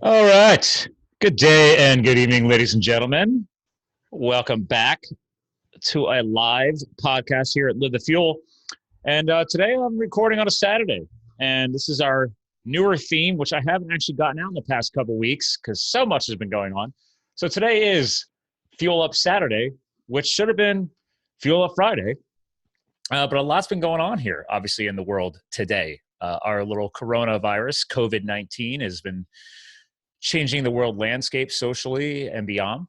All right. Good day and good evening, ladies and gentlemen. Welcome back to a live podcast here at Live the Fuel. And today I'm recording on a Saturday. And this is our newer theme, which I haven't actually gotten out in the past couple of weeks because so much has been going on. So today is Fuel Up Saturday, which should have been Fuel Up Friday. But a lot's been going on here, obviously, in the world today. Our little coronavirus, COVID-19, has been changing the world landscape socially and beyond.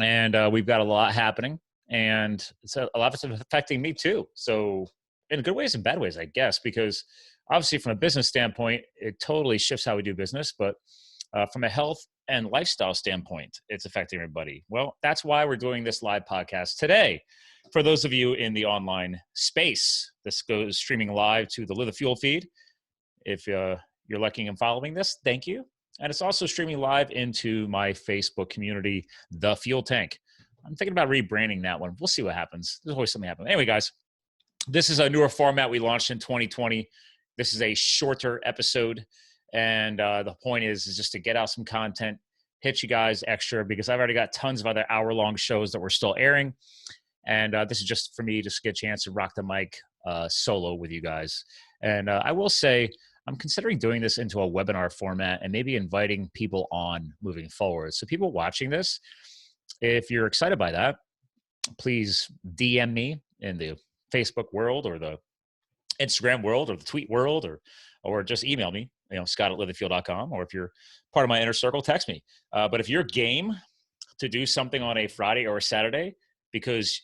And we've got a lot happening, and a lot of it's affecting me too. So in good ways and bad ways, I guess, because obviously from a business standpoint, it totally shifts how we do business. But from a health and lifestyle standpoint, it's affecting everybody. Well, that's why we're doing this live podcast today. For those of you in the online space, this goes streaming live to the Live the Fuel feed. If you're liking and following this, thank you. And it's also streaming live into my Facebook community, The Fuel Tank. I'm thinking about rebranding that one. We'll see what happens. There's always something happening. Anyway, guys, this is a newer format we launched in 2020. This is a shorter episode. And the point is just to get out some content, hit you guys extra, because I've already got tons of other hour-long shows that we're still airing. And this is just for me just to get a chance to rock the mic solo with you guys. And I will say, I'm considering doing this into a webinar format and maybe inviting people on moving forward. So people watching this, if you're excited by that, please DM me in the Facebook world or the Instagram world or the tweet world, or just email me, Scott@livethefuel.com. Or if you're part of my inner circle, text me. But if you're game to do something on a Friday or a Saturday because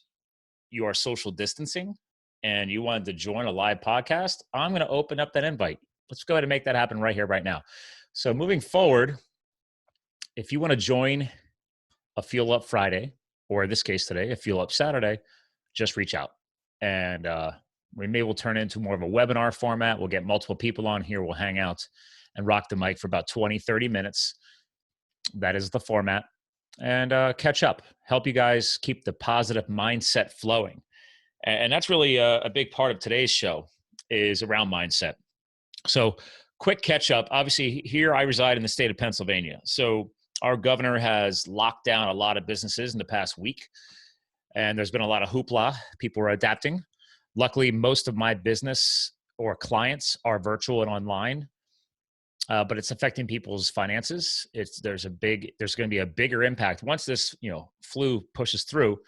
you are social distancing and you wanted to join a live podcast, I'm going to open up that invite. Let's go ahead and make that happen right here, right now. So moving forward, if you want to join a Fuel Up Friday, or in this case today, a Fuel Up Saturday, just reach out. And we'll turn into more of a webinar format. We'll get multiple people on here. We'll hang out and rock the mic for about 20, 30 minutes. That is the format. And catch up, help you guys keep the positive mindset flowing. And that's really a big part of today's show, is around mindset. So quick catch up. Obviously, here I reside in the state of Pennsylvania. So our governor has locked down a lot of businesses in the past week, and there's been a lot of hoopla. People are adapting. Luckily, most of my business or clients are virtual and online, but it's affecting people's finances. There's going to be a bigger impact once this flu pushes through.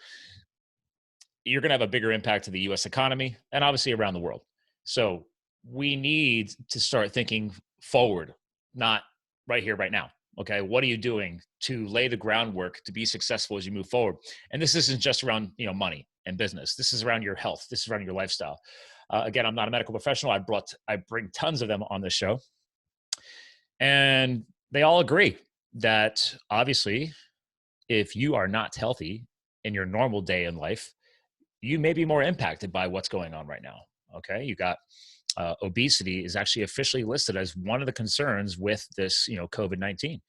You're going to have a bigger impact to the U.S. economy and obviously around the world. So we need to start thinking forward, not right here, right now. Okay, what are you doing to lay the groundwork to be successful as you move forward? And this isn't just around money and business. This is around your health. This is around your lifestyle. Again, I'm not a medical professional. I bring tons of them on this show, and they all agree that obviously, if you are not healthy in your normal day in life, you may be more impacted by what's going on right now. Okay, you got obesity is actually officially listed as one of the concerns with this, COVID-19.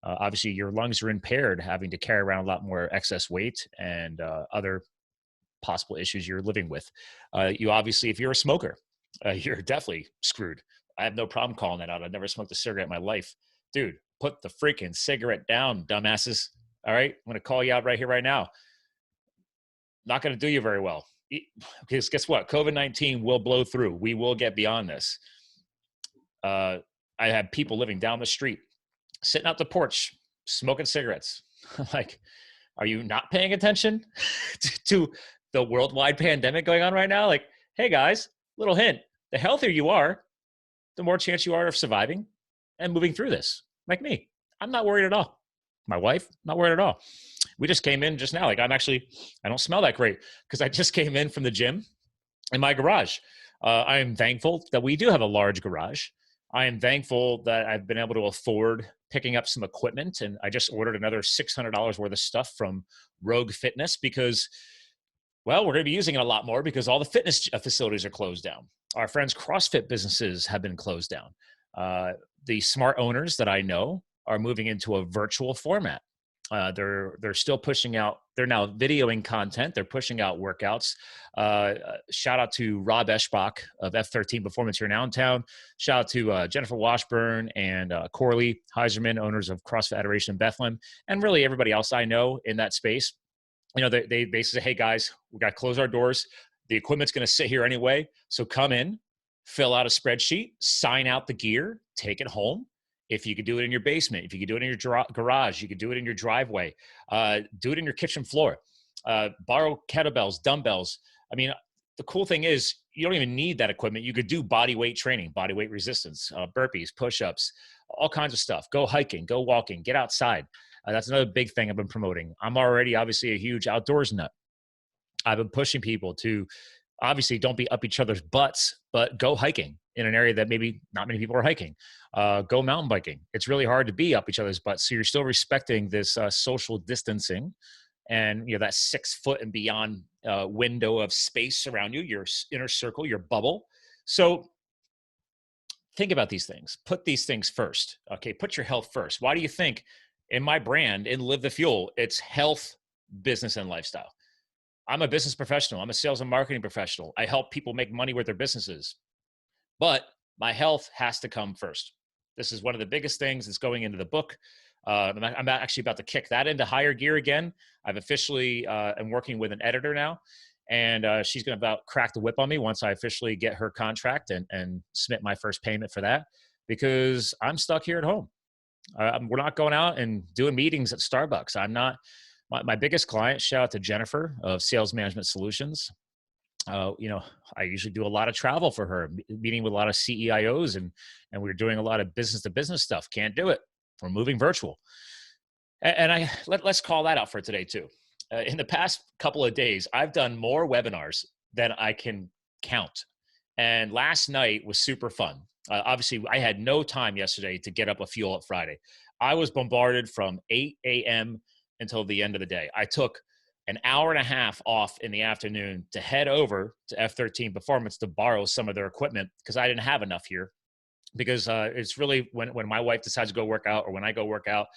Obviously, your lungs are impaired, having to carry around a lot more excess weight and other possible issues you're living with. You obviously, if you're a smoker, you're definitely screwed. I have no problem calling that out. I've never smoked a cigarette in my life. Dude, put the freaking cigarette down, dumbasses. All right, I'm going to call you out right here, right now. Not going to do you very well. Because guess what? COVID-19 will blow through. We will get beyond this. I have people living down the street, sitting out the porch, smoking cigarettes. Like, are you not paying attention to the worldwide pandemic going on right now? Like, hey guys, little hint, the healthier you are, the more chance you are of surviving and moving through this. Like me, I'm not worried at all. My wife, not worried at all. We just came in just now. Like I don't smell that great because I just came in from the gym in my garage. I am thankful that we do have a large garage. I am thankful that I've been able to afford picking up some equipment, and I just ordered another $600 worth of stuff from Rogue Fitness because, well, we're going to be using it a lot more because all the fitness facilities are closed down. Our friends' CrossFit businesses have been closed down. The smart owners that I know are moving into a virtual format. They're still pushing out. They're now videoing content. They're pushing out workouts. Shout out to Rob Eschbach of F13 Performance here now in town. Shout out to Jennifer Washburn and Corley Heiserman, owners of CrossFit Adoration in Bethlehem, and really everybody else I know in that space. You know, they basically say, hey guys, we got to close our doors. The equipment's going to sit here anyway. So come in, fill out a spreadsheet, sign out the gear, take it home. If you could do it in your basement, if you could do it in your garage, you could do it in your driveway, do it in your kitchen floor, borrow kettlebells, dumbbells. I mean, the cool thing is you don't even need that equipment. You could do body weight training, body weight resistance, burpees, push-ups, all kinds of stuff. Go hiking, go walking, get outside. That's another big thing I've been promoting. I'm already obviously a huge outdoors nut. I've been pushing people to obviously don't be up each other's butts, but go hiking in an area that maybe not many people are hiking. Go mountain biking. It's really hard to be up each other's butts. So you're still respecting this social distancing and, you know, that 6 foot and beyond window of space around you, your inner circle, your bubble. So think about these things. Put these things first. Okay. Put your health first. Why do you think in my brand, in Live the Fuel, it's health, business, and lifestyle? I'm a business professional. I'm a sales and marketing professional. I help people make money with their businesses, but my health has to come first. This is one of the biggest things that's going into the book. I'm actually about to kick that into higher gear again. I've officially am working with an editor now, and she's going to about crack the whip on me once I officially get her contract and submit my first payment for that, because I'm stuck here at home. We're not going out and doing meetings at Starbucks. I'm not. My biggest client, shout out to Jennifer of Sales Management Solutions. You know, I usually do a lot of travel for her, meeting with a lot of CEIOs, and we're doing a lot of business to business stuff. Can't do it. We're moving virtual. And let's call that out for today too. In the past couple of days, I've done more webinars than I can count. And last night was super fun. Obviously, I had no time yesterday to get up a Fuel Up Friday. I was bombarded from 8 a.m. until the end of the day. I took an hour and a half off in the afternoon to head over to F13 Performance to borrow some of their equipment because I didn't have enough here. Because it's really when my wife decides to go work out or when I go work out,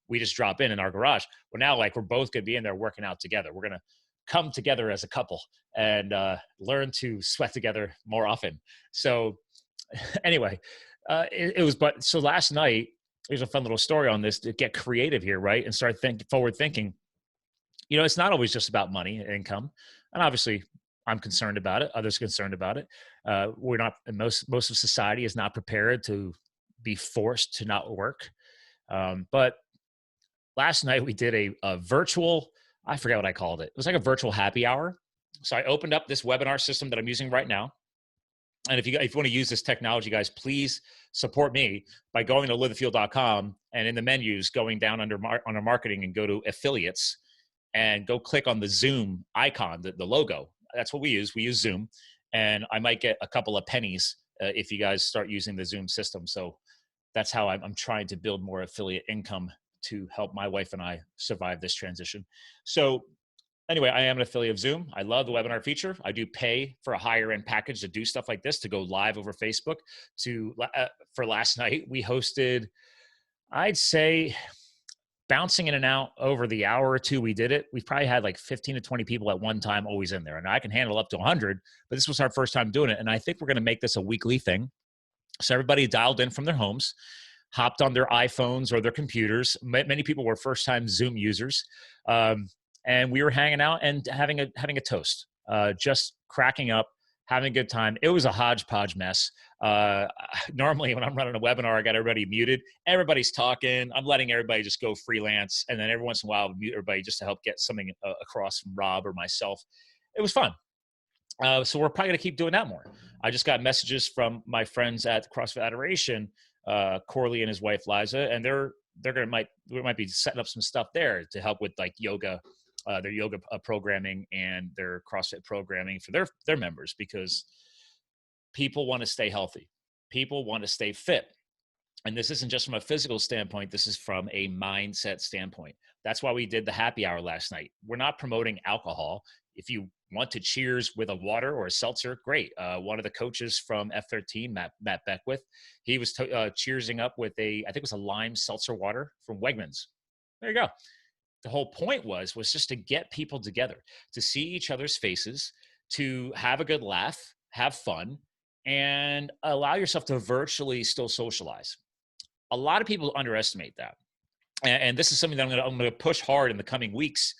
we just drop in our garage. Well, now like we're both going to be in there working out together. We're going to come together as a couple and learn to sweat together more often. So anyway, so last night, here's a fun little story on this to get creative here, right? And start forward thinking. You know, it's not always just about money and income. And obviously I'm concerned about it. Others are concerned about it. We're not, most of society is not prepared to be forced to not work. But last night we did a virtual, I forget what I called it. It was like a virtual happy hour. So I opened up this webinar system that I'm using right now. And if you want to use this technology, guys, please support me by going to livethefuel.com and in the menus, going down under marketing and go to affiliates and go click on the Zoom icon, the logo. That's what we use. We use Zoom, and I might get a couple of pennies if you guys start using the Zoom system. So that's how I'm trying to build more affiliate income to help my wife and I survive this transition. So anyway, I am an affiliate of Zoom. I love the webinar feature. I do pay for a higher end package to do stuff like this, to go live over Facebook. For last night, we hosted, I'd say, bouncing in and out over the hour or two we did it, we probably had like 15 to 20 people at one time always in there. And I can handle up to 100, but this was our first time doing it. And I think we're going to make this a weekly thing. So everybody dialed in from their homes, hopped on their iPhones or their computers. Many people were first-time Zoom users. And we were hanging out and having a toast, just cracking up, having a good time. It was a hodgepodge mess. Normally when I'm running a webinar, I got everybody muted. Everybody's talking. I'm letting everybody just go freelance. And then every once in a while, I'll mute everybody just to help get something across from Rob or myself. It was fun. So we're probably going to keep doing that more. I just got messages from my friends at CrossFit Adoration, Corley and his wife, Liza, and we might be setting up some stuff there to help with like yoga, their yoga programming and their CrossFit programming for their members, because people want to stay healthy. People want to stay fit. And this isn't just from a physical standpoint. This is from a mindset standpoint. That's why we did the happy hour last night. We're not promoting alcohol. If you want to cheers with a water or a seltzer, great. One of the coaches from F13, Matt Beckwith, he was cheersing up with I think it was a lime seltzer water from Wegmans. There you go. the whole point was just to get people together, to see each other's faces, to have a good laugh, have fun, and allow yourself to virtually still socialize. A lot of people underestimate that. And this is something that I'm going to push hard in the coming weeks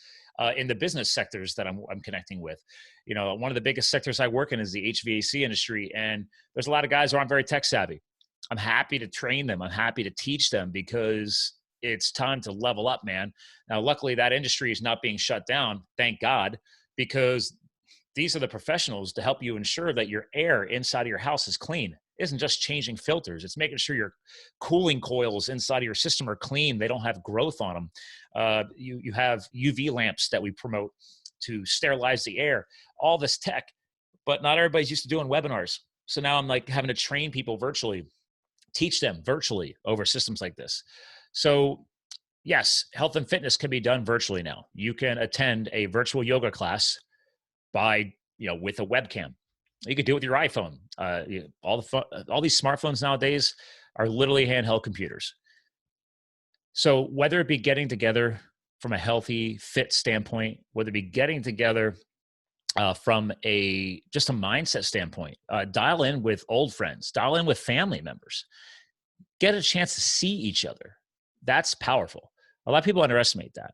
in the business sectors that I'm connecting with. You know, one of the biggest sectors I work in is the HVAC industry, and there's a lot of guys who aren't very tech savvy. I'm happy to train them. I'm happy to teach them because it's time to level up, man. Now, luckily, that industry is not being shut down, thank God, because these are the professionals to help you ensure that your air inside of your house is clean. It isn't just changing filters. It's making sure your cooling coils inside of your system are clean. They don't have growth on them. You have UV lamps that we promote to sterilize the air, all this tech, but not everybody's used to doing webinars. So now I'm like having to train people virtually, teach them virtually over systems like this. So yes, health and fitness can be done virtually now. You can attend a virtual yoga class by, with a webcam. You could do it with your iPhone. All these smartphones nowadays are literally handheld computers. So whether it be getting together from a healthy, fit standpoint, whether it be getting together from just a mindset standpoint, dial in with old friends, dial in with family members, get a chance to see each other. That's powerful. A lot of people underestimate that.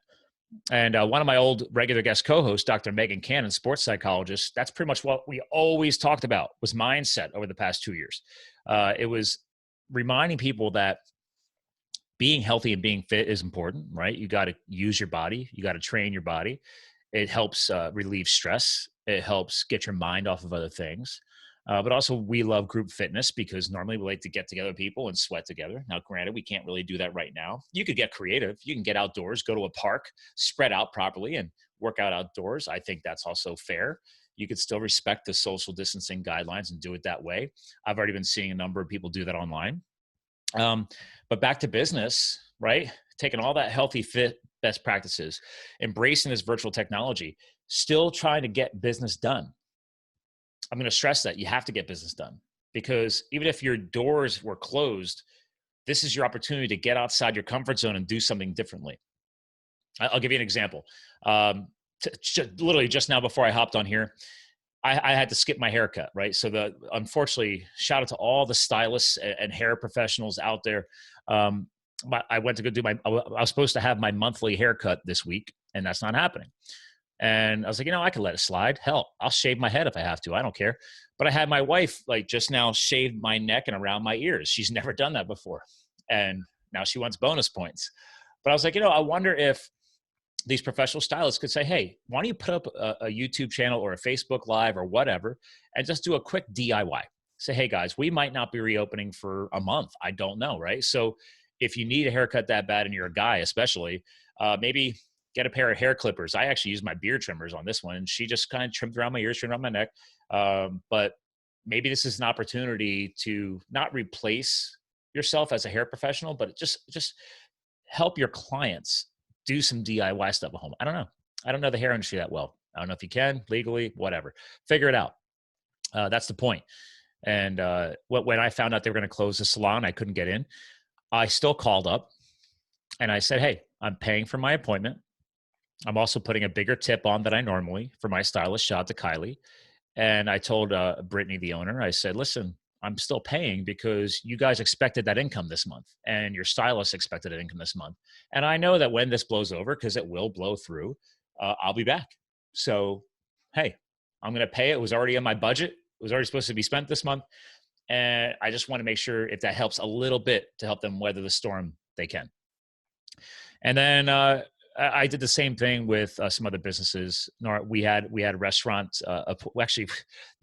And one of my old regular guest co-hosts, Dr. Megan Cannon, sports psychologist, that's pretty much what we always talked about was mindset over the past 2 years. It was reminding people that being healthy and being fit is important, right? You got to use your body. You got to train your body. It helps relieve stress. It helps get your mind off of other things. But also we love group fitness because normally we like to get together people and sweat together. Now, granted, we can't really do that right now. You could get creative. You can get outdoors, go to a park, spread out properly and work out outdoors. I think that's also fair. You could still respect the social distancing guidelines and do it that way. I've already been seeing a number of people do that online. But back to business, right? Taking all that healthy fit best practices, embracing this virtual technology, still trying to get business done. I'm going to stress that you have to get business done because even if your doors were closed, this is your opportunity to get outside your comfort zone and do something differently. I'll give you an example. Literally just now before I hopped on here, I had to skip my haircut, right? So unfortunately, shout out to all the stylists and hair professionals out there. I went to go I was supposed to have my monthly haircut this week, and that's not happening. And I was like, I could let it slide. Hell, I'll shave my head if I have to. I don't care. But I had my wife just now shave my neck and around my ears. She's never done that before. And now she wants bonus points. But I was like, I wonder if these professional stylists could say, hey, why don't you put up a YouTube channel or a Facebook Live or whatever and just do a quick DIY. Say, hey, guys, we might not be reopening for a month. I don't know, right? So if you need a haircut that bad and you're a guy especially, maybe get a pair of hair clippers. I actually use my beard trimmers on this one, and she just kind of trimmed around my ears, trimmed around my neck. But maybe this is an opportunity to not replace yourself as a hair professional, but just help your clients do some DIY stuff at home. I don't know. I don't know the hair industry that well. I don't know if you can legally, whatever. Figure it out. That's the point. And when I found out they were going to close the salon, I couldn't get in. I still called up and I said, hey, I'm paying for my appointment. I'm also putting a bigger tip on than I normally for my stylist, shout out to Kylie. And I told Brittany, the owner, I said, listen, I'm still paying because you guys expected that income this month and your stylist expected that income this month. And I know that when this blows over, because it will blow through, I'll be back. So, hey, I'm going to pay it. It was already in my budget. It was already supposed to be spent this month. And I just want to make sure if that helps a little bit to help them weather the storm, they can. And then I did the same thing with some other businesses. We had a restaurant. Actually,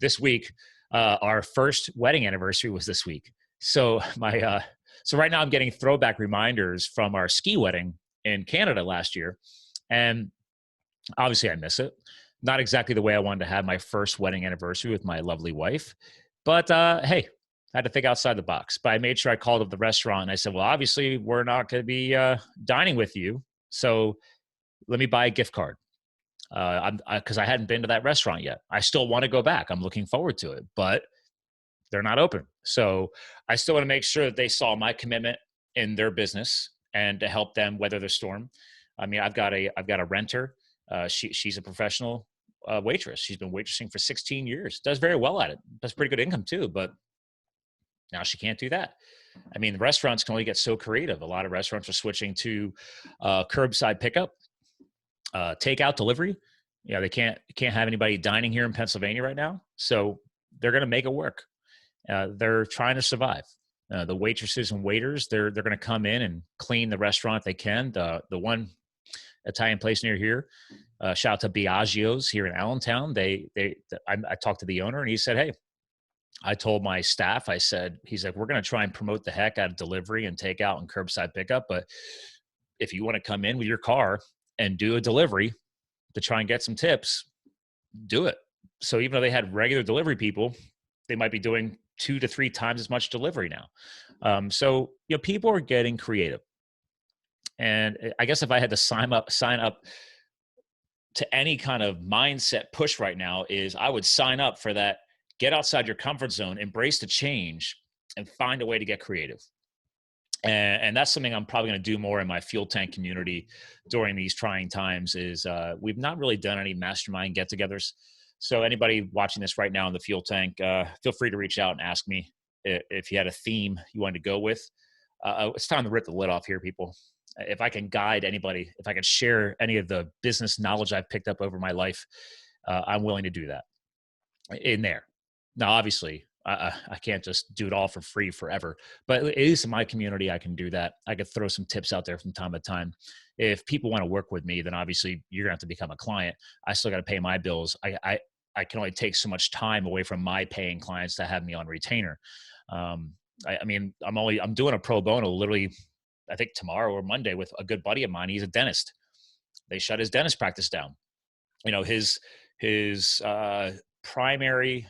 this week, our first wedding anniversary was this week. So so right now I'm getting throwback reminders from our ski wedding in Canada last year, and obviously I miss it. Not exactly the way I wanted to have my first wedding anniversary with my lovely wife, but hey. I had to think outside the box, but I made sure I called up the restaurant and I said, well, obviously we're not going to be dining with you. So let me buy a gift card. Because I hadn't been to that restaurant yet. I still want to go back. I'm looking forward to it, but they're not open. So I still want to make sure that they saw my commitment in their business and to help them weather the storm. I mean, I've got a renter. She's a professional waitress. She's been waitressing for 16 years. Does very well at it. Does pretty good income too. But now she can't do that. I mean, the restaurants can only get so creative. A lot of restaurants are switching to curbside pickup, takeout, delivery. They can't have anybody dining here in Pennsylvania right now, so they're going to make it work. They're trying to survive. The waitresses and waiters, they're going to come in and clean the restaurant if they can. The one Italian place near here, shout out to Biagio's here in Allentown. I talked to the owner and he said, "Hey, I told my staff, he's like, we're going to try and promote the heck out of delivery and takeout and curbside pickup. But if you want to come in with your car and do a delivery to try and get some tips, do it." So even though they had regular delivery people, they might be doing 2 to 3 times as much delivery now. So people are getting creative. And I guess if I had to sign up to any kind of mindset push right now, is I would sign up for that. Get outside your comfort zone, embrace the change, and find a way to get creative. And that's something I'm probably going to do more in my fuel tank community during these trying times. Is we've not really done any mastermind get-togethers. So anybody watching this right now in the fuel tank, feel free to reach out and ask me if you had a theme you wanted to go with. It's time to rip the lid off here, people. If I can guide anybody, if I can share any of the business knowledge I've picked up over my life, I'm willing to do that in there. Now, obviously, I can't just do it all for free forever, but at least in my community, I can do that. I could throw some tips out there from time to time. If people want to work with me, then obviously you're going to have to become a client. I still got to pay my bills. I can only take so much time away from my paying clients to have me on retainer. I mean, I'm doing a pro bono literally, I think tomorrow or Monday with a good buddy of mine. He's a dentist. They shut his dentist practice down. His primary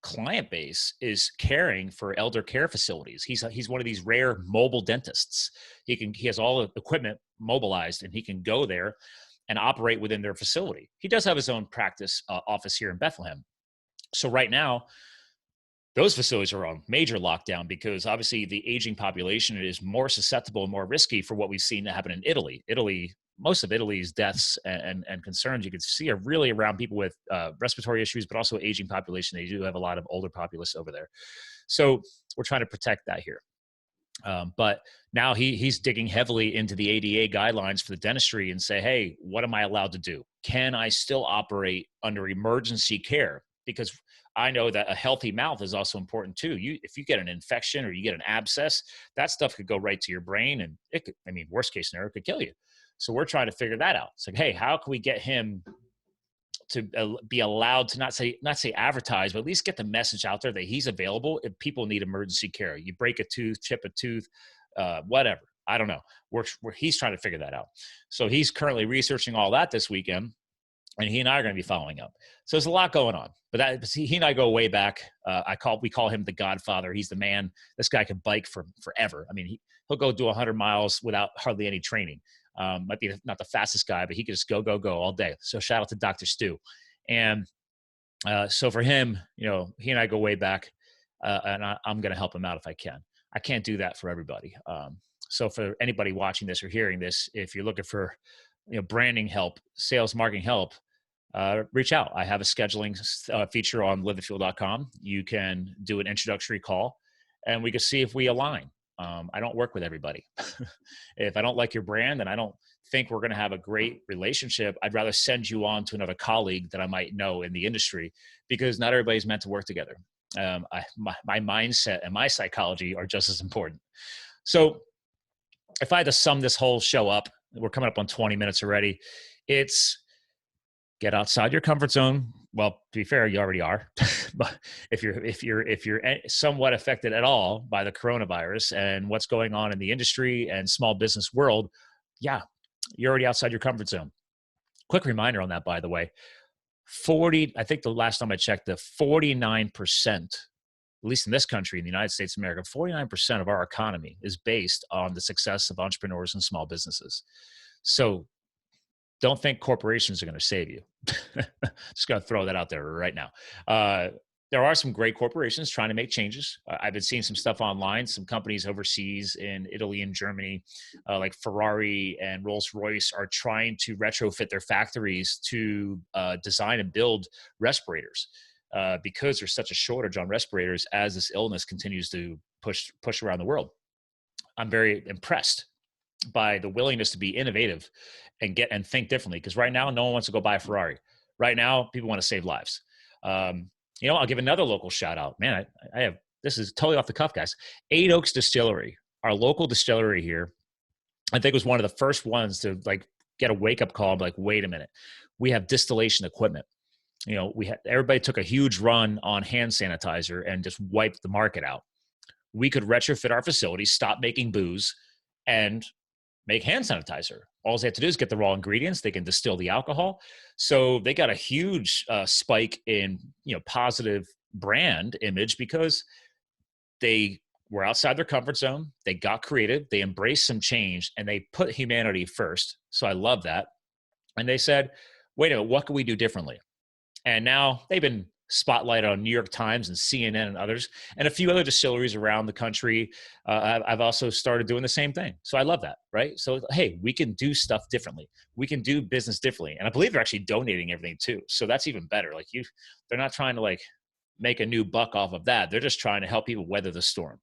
client base is caring for elder care facilities. He's one of these rare mobile dentists. He has all the equipment mobilized and he can go there and operate within their facility. He does have his own practice office here in Bethlehem. So right now, those facilities are on major lockdown because obviously the aging population is more susceptible and more risky for what we've seen happen in Italy. Most of Italy's deaths and concerns you can see are really around people with respiratory issues, but also aging population. They do have a lot of older populace over there. So we're trying to protect that here. But now he's digging heavily into the ADA guidelines for the dentistry and say, hey, what am I allowed to do? Can I still operate under emergency care? Because I know that a healthy mouth is also important too. If you get an infection or you get an abscess, that stuff could go right to your brain and it could, worst case scenario, it could kill you. So we're trying to figure that out. It's like, hey, how can we get him to be allowed to not say advertise, but at least get the message out there that he's available if people need emergency care. You break a tooth, chip a tooth, whatever. I don't know. He's trying to figure that out. So he's currently researching all that this weekend, and he and I are going to be following up. So there's a lot going on. But he and I go way back. We call him the Godfather. He's the man. This guy can bike for forever. He'll go do 100 miles without hardly any training. Might be not the fastest guy, but he could just go all day. So shout out to Dr. Stu. And so for him, he and I go way back, and I'm going to help him out if I can. I can't do that for everybody. So for anybody watching this or hearing this, if you're looking for branding help, sales, marketing help, reach out. I have a scheduling feature on LiveTheFuel.com. You can do an introductory call, and we can see if we align. I don't work with everybody. If I don't like your brand and I don't think we're going to have a great relationship, I'd rather send you on to another colleague that I might know in the industry, because not everybody's meant to work together. My mindset and my psychology are just as important. So if I had to sum this whole show up, we're coming up on 20 minutes already. It's get outside your comfort zone. Well, to be fair, you already are. But if you're somewhat affected at all by the coronavirus and what's going on in the industry and small business world, yeah, you're already outside your comfort zone. Quick reminder on that, by the way, I think the last time I checked, the 49%, at least in this country, in the United States of America, 49% of our economy is based on the success of entrepreneurs and small businesses. So don't think corporations are going to save you. Just going to throw that out there right now. there are some great corporations trying to make changes. I've been seeing some stuff online, some companies overseas in Italy and Germany, like Ferrari and Rolls-Royce, are trying to retrofit their factories to design and build respirators because there's such a shortage on respirators as this illness continues to push around the world. I'm very impressed by the willingness to be innovative and think differently, because right now no one wants to go buy a Ferrari. Right now people want to save lives. I'll give another local shout out. Man, I have, this is totally off the cuff, guys. Eight Oaks Distillery, our local distillery here, I think was one of the first ones to like get a wake up call. Like, wait a minute, we have distillation equipment. Everybody took a huge run on hand sanitizer and just wiped the market out. We could retrofit our facilities, stop making booze, and make hand sanitizer. All they have to do is get the raw ingredients. They can distill the alcohol. So they got a huge spike in, positive brand image because they were outside their comfort zone. They got creative. They embraced some change and they put humanity first. So I love that. And they said, wait a minute, what can we do differently? And now they've been spotlighted on New York Times and CNN and others, and a few other distilleries around the country. I've also started doing the same thing. So I love that, right? So, hey, we can do stuff differently. We can do business differently. And I believe they're actually donating everything too. So that's even better. Like they're not trying to like make a new buck off of that. They're just trying to help people weather the storm.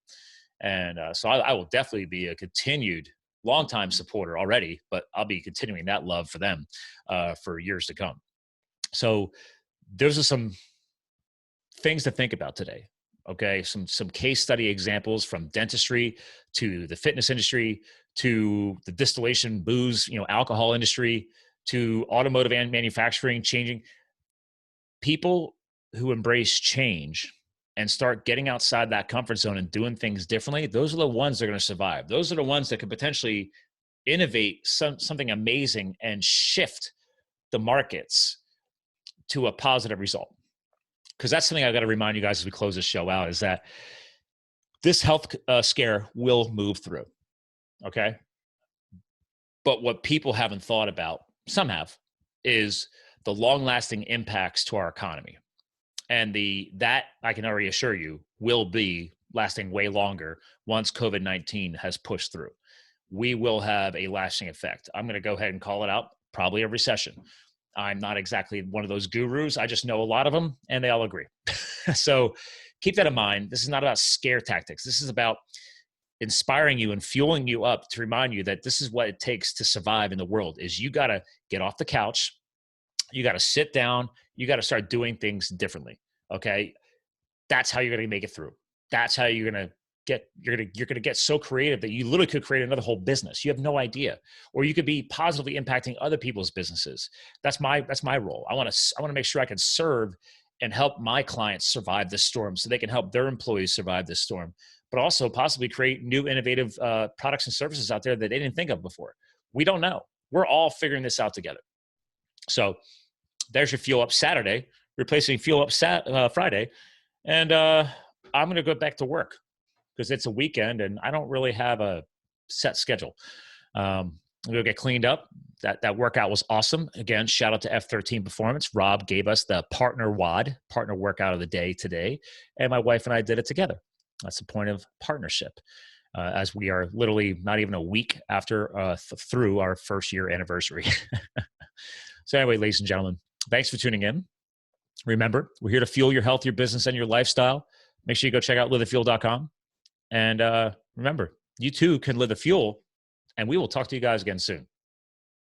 And so I will definitely be a continued longtime supporter already, but I'll be continuing that love for them for years to come. So those are some things to think about today. Okay. Some case study examples from dentistry to the fitness industry, to the distillation, booze, alcohol industry, to automotive and manufacturing, changing. People who embrace change and start getting outside that comfort zone and doing things differently, those are the ones that are going to survive. Those are the ones that could potentially innovate something amazing and shift the markets to a positive result. Because that's something I've got to remind you guys as we close this show out, is that this health scare will move through, okay? But what people haven't thought about, some have, is the long-lasting impacts to our economy. And that, I can already assure you, will be lasting way longer once COVID-19 has pushed through. We will have a lasting effect. I'm going to go ahead and call it out, probably a recession. I'm not exactly one of those gurus. I just know a lot of them, and they all agree. So keep that in mind. This is not about scare tactics. This is about inspiring you and fueling you up to remind you that this is what it takes to survive in the world. Is you got to get off the couch. You got to sit down. You got to start doing things differently. Okay. That's how you're going to make it through. That's how you're going to get so creative that you literally could create another whole business. You have no idea. Or you could be positively impacting other people's businesses. That's my role. I want to make sure I can serve and help my clients survive this storm so they can help their employees survive this storm, but also possibly create new innovative products and services out there that they didn't think of before. We don't know. We're all figuring this out together. So there's your Fuel Up Saturday, replacing Fuel Up Friday. And I'm going to go back to work, because it's a weekend and I don't really have a set schedule. I'm going to get cleaned up. That workout was awesome. Again, shout out to F13 Performance. Rob gave us the partner workout of the day today. And my wife and I did it together. That's the point of partnership, as we are literally not even a week after through our first year anniversary. So anyway, ladies and gentlemen, thanks for tuning in. Remember, we're here to fuel your health, your business, and your lifestyle. Make sure you go check out LiveTheFuel.com. And remember, you too can live the fuel, and we will talk to you guys again soon.